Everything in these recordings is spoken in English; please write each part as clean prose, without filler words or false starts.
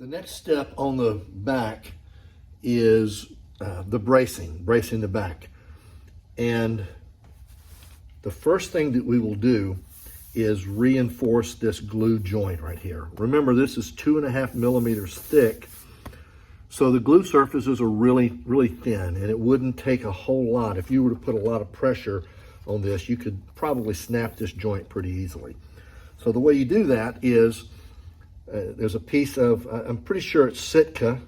The next step on the back is the bracing the back. And the first thing that we will do is reinforce this glue joint right here. Remember, this is 2.5 millimeters thick, so the glue surfaces are really, really thin, and it wouldn't take a whole lot. If you were to put a lot of pressure on this, you could probably snap this joint pretty easily. So the way you do that is, there's a piece of, I'm pretty sure it's Sitka,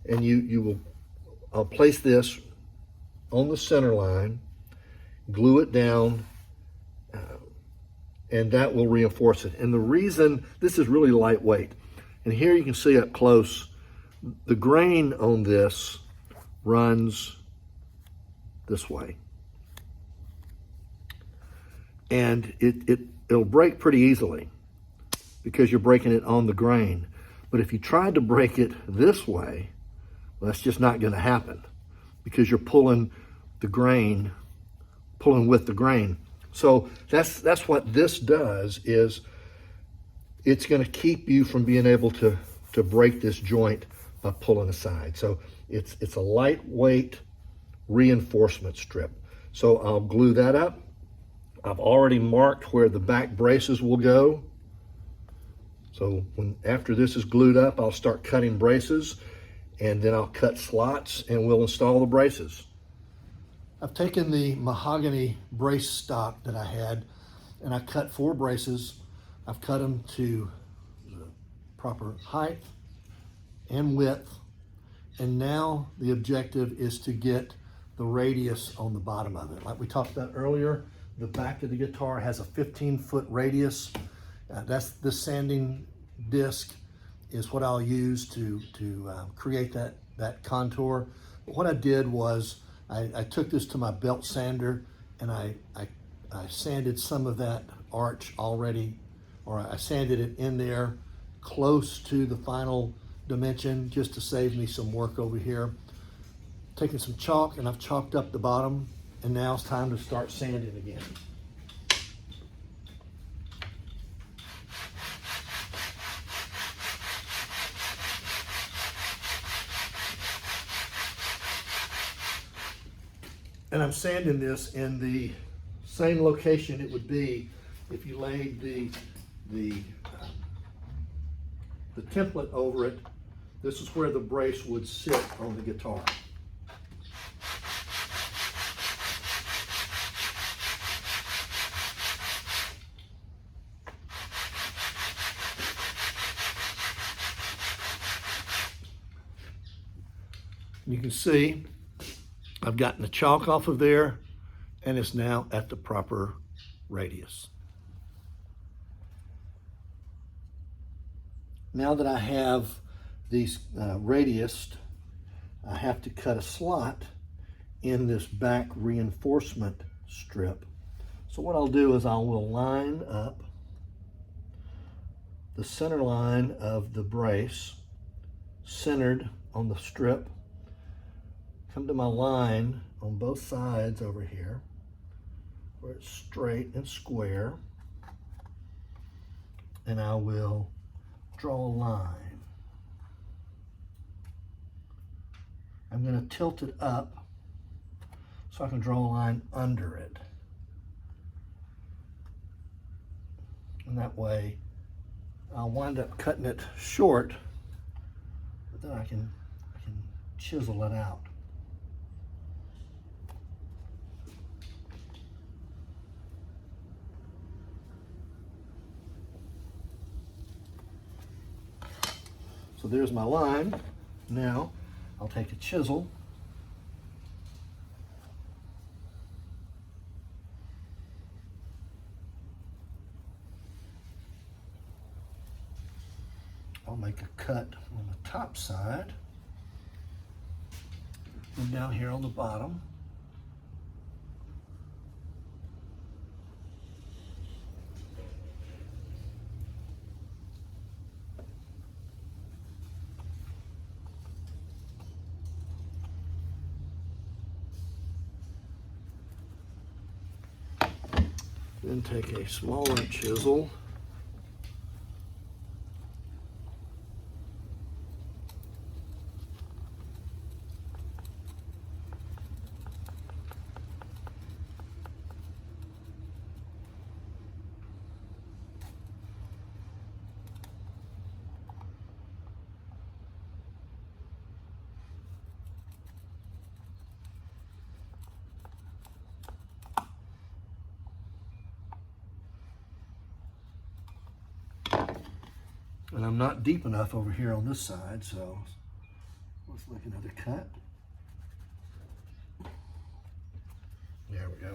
and I'll place this on the center line, glue it down, and that will reinforce it. And the reason, this is really lightweight, and here you can see up close, the grain on this runs this way. And it'll break pretty easily because you're breaking it on the grain. But if you tried to break it this way, well, that's just not going to happen because you're pulling with the grain. So that's what this does, is it's going to keep you from being able to break this joint by pulling aside. So it's a lightweight reinforcement strip. So I'll glue that up. I've already marked where the back braces will go. So after this is glued up, I'll start cutting braces, and then I'll cut slots and we'll install the braces. I've taken the mahogany brace stock that I had, and I cut 4 braces. I've cut them to the proper height and width, and now the objective is to get the radius on the bottom of it. Like we talked about earlier, the back of the guitar has a 15-foot radius. That's the sanding disc is what I'll use to create that contour. But what I did was I took this to my belt sander, and I sanded some of that arch already, or I sanded it in there close to the final dimension just to save me some work over here. Taking some chalk, and I've chalked up the bottom, and now it's time to start sanding again. And I'm sanding this in the same location it would be if you laid the template over it. This is where the brace would sit on the guitar. You can see I've gotten the chalk off of there, and it's now at the proper radius. Now that I have these radiused, I have to cut a slot in this back reinforcement strip. So what I'll do is I will line up the center line of the brace, centered on the strip, come to my line on both sides over here where it's straight and square, and I will draw a line. I'm going to tilt it up so I can draw a line under it, and that way I'll wind up cutting it short, but then I can chisel it out. So there's my line. Now I'll take a chisel I'll make a cut on the top side and down here on the bottom. Then take a smaller chisel And I'm not deep enough over here on this side, so let's make another cut. There we go.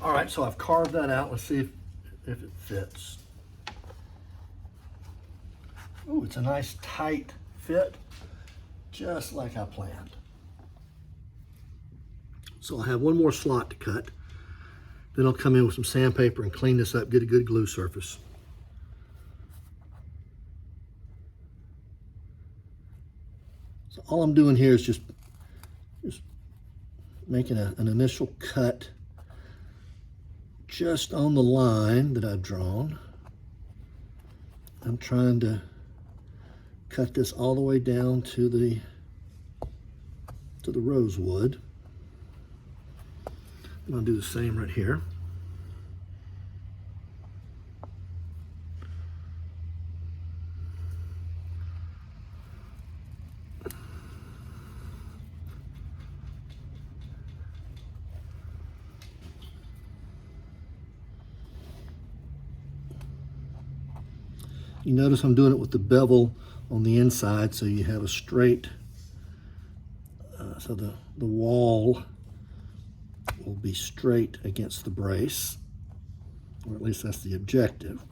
All right, so I've carved that out. Let's see if it fits. Ooh, it's a nice tight fit, just like I planned. So I'll have one more slot to cut. Then I'll come in with some sandpaper and clean this up, get a good glue surface. So all I'm doing here is just making an initial cut just on the line that I've drawn. I'm trying to cut this all the way down to the rosewood. I'm going to do the same right here. You notice I'm doing it with the bevel on the inside, so you have a straight, so the wall will be straight against the brace, or at least that's the objective.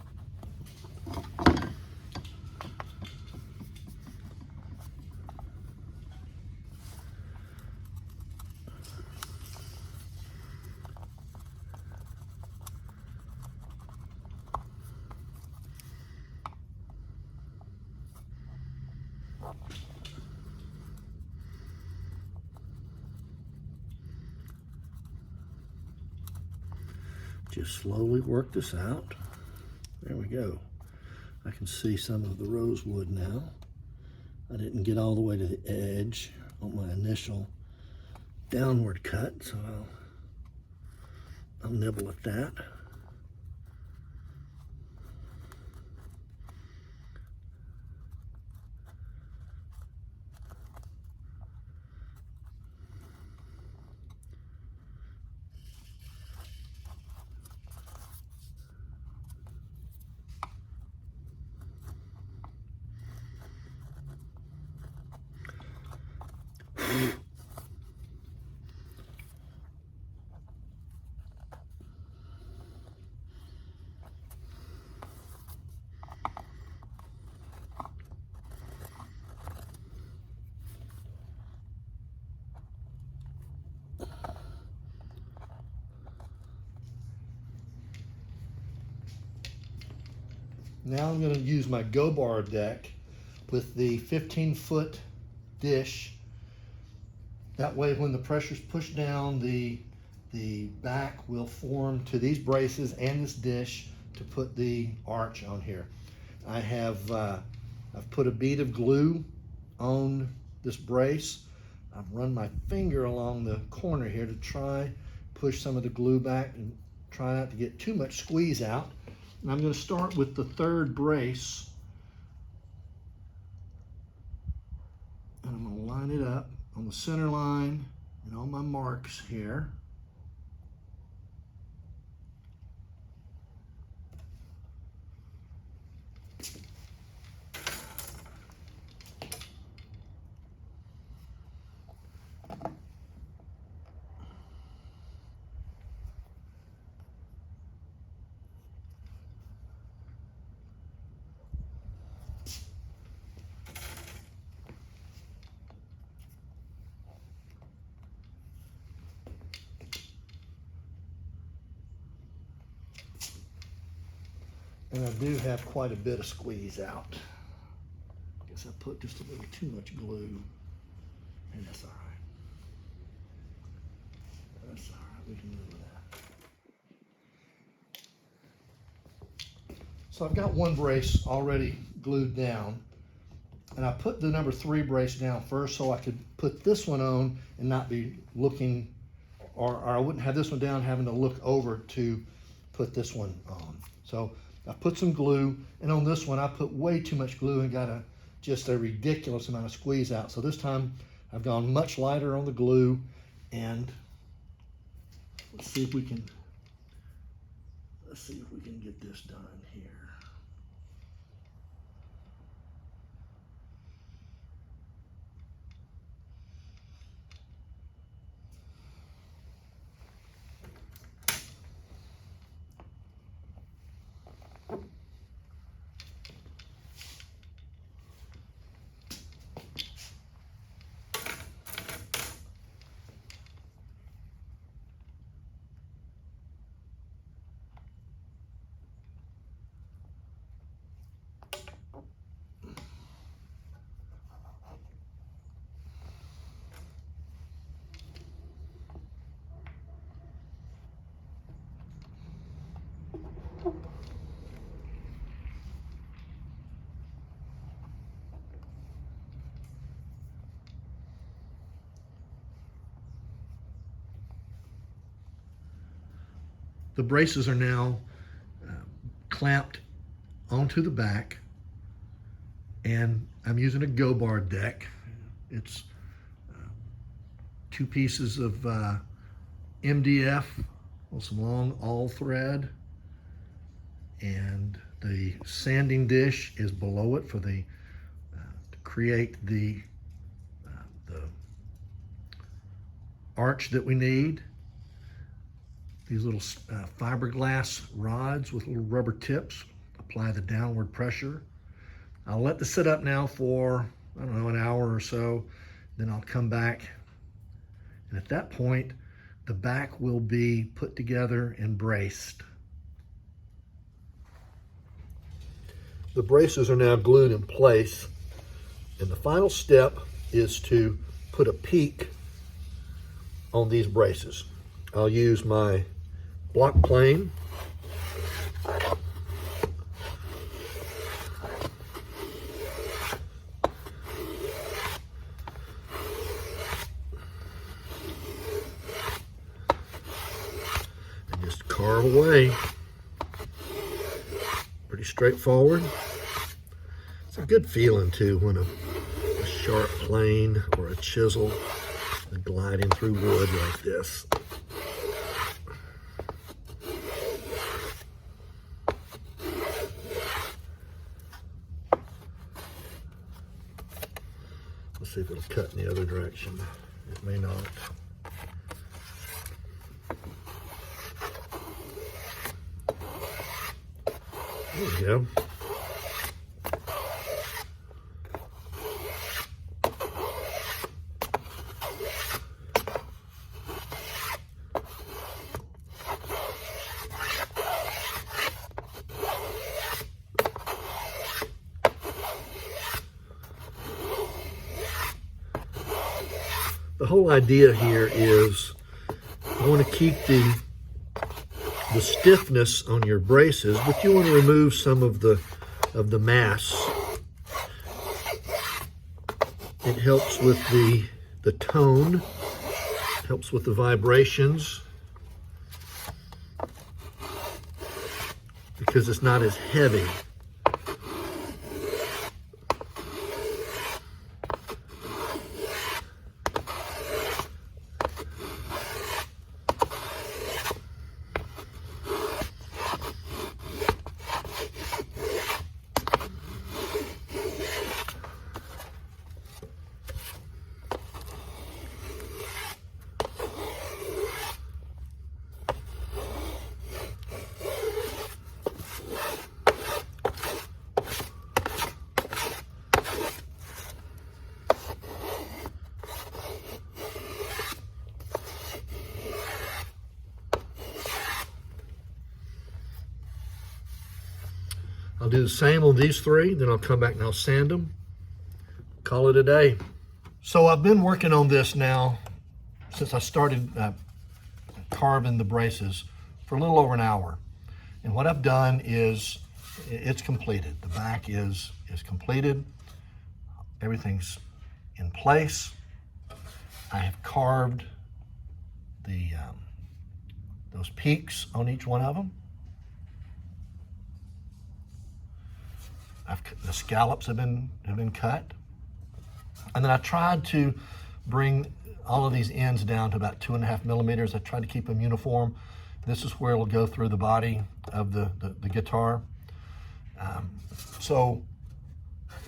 Just slowly work this out. There we go. I can see some of the rosewood now. I didn't get all the way to the edge on my initial downward cut, so I'll nibble at that. Now I'm going to use my Go Bar deck with the 15-foot dish. That way when the pressure's pushed down, the back will form to these braces and this dish to put the arch on here. I have I've put a bead of glue on this brace. I've run my finger along the corner here to try push some of the glue back and try not to get too much squeeze out. And I'm going to start with the third brace, and I'm going to line it up on the center line and on my marks here. And I do have quite a bit of squeeze out. I guess I put just a little too much glue, and that's all right. That's all right, we can live with that. So I've got one brace already glued down, and I put the number 3 brace down first so I could put this one on and not be looking, or I wouldn't have this one down having to look over to put this one on. So I put some glue, and on this one I put way too much glue and got just a ridiculous amount of squeeze out. So this time I've gone much lighter on the glue, and let's see if we can get this done here. The braces are now clamped onto the back, and I'm using a go-bar deck. It's 2 pieces of MDF with some long all thread, and the sanding dish is below it for the to create the arch that we need. These little fiberglass rods with little rubber tips apply the downward pressure. I'll let this sit up now for, I don't know, an hour or so. Then I'll come back, and at that point the back will be put together and braced. The braces are now glued in place, and the final step is to put a peak on these braces. I'll use my block plane. And just carve away. Pretty straightforward. It's a good feeling too when a sharp plane or a chisel is gliding through wood like this. Let's see if it'll cut in the other direction. It may not. There we go. The whole idea here is you want to keep the stiffness on your braces, but you want to remove some of the mass. It helps with the tone, helps with the vibrations, because it's not as heavy. I'll do the same on these 3, then I'll come back and I'll sand them. Call it a day. So I've been working on this now since I started carving the braces for a little over an hour. And what I've done is it's completed. The back is completed. Everything's in place. I have carved the those peaks on each one of them. The scallops have been cut, and then I tried to bring all of these ends down to about 2.5 millimeters. I tried to keep them uniform. This is where it'll go through the body of the guitar. So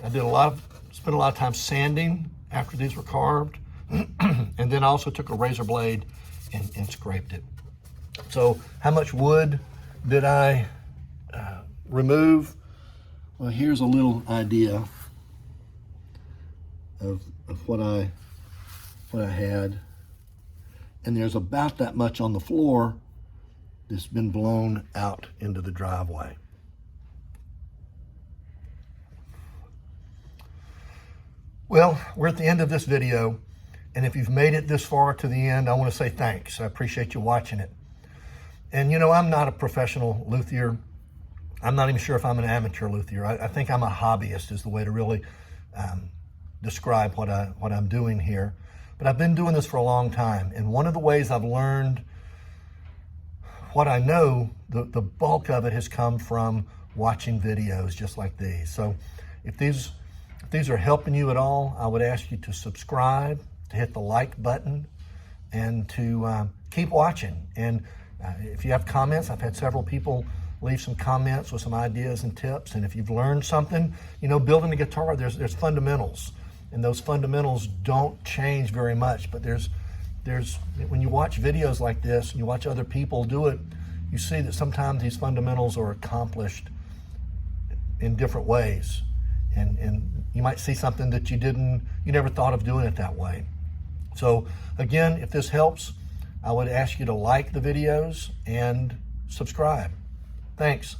I spent a lot of time sanding after these were carved, and then I also took a razor blade and scraped it. So how much wood did I remove? Well, here's a little idea of what I had. And there's about that much on the floor that's been blown out into the driveway. Well, we're at the end of this video, and if you've made it this far to the end, I want to say thanks. I appreciate you watching it. And you know, I'm not a professional luthier. I'm not even sure if I'm an amateur luthier. I think I'm a hobbyist is the way to really describe what I'm doing here. But I've been doing this for a long time, and one of the ways I've learned what I know, the bulk of it has come from watching videos just like these. So if these are helping you at all, I would ask you to subscribe, to hit the like button, and to keep watching. And if you have comments, I've had several people leave some comments with some ideas and tips. And if you've learned something, you know, building a guitar, there's fundamentals. And those fundamentals don't change very much, but there's when you watch videos like this and you watch other people do it, you see that sometimes these fundamentals are accomplished in different ways. And you might see something that you never thought of doing it that way. So again, if this helps, I would ask you to like the videos and subscribe. Thanks.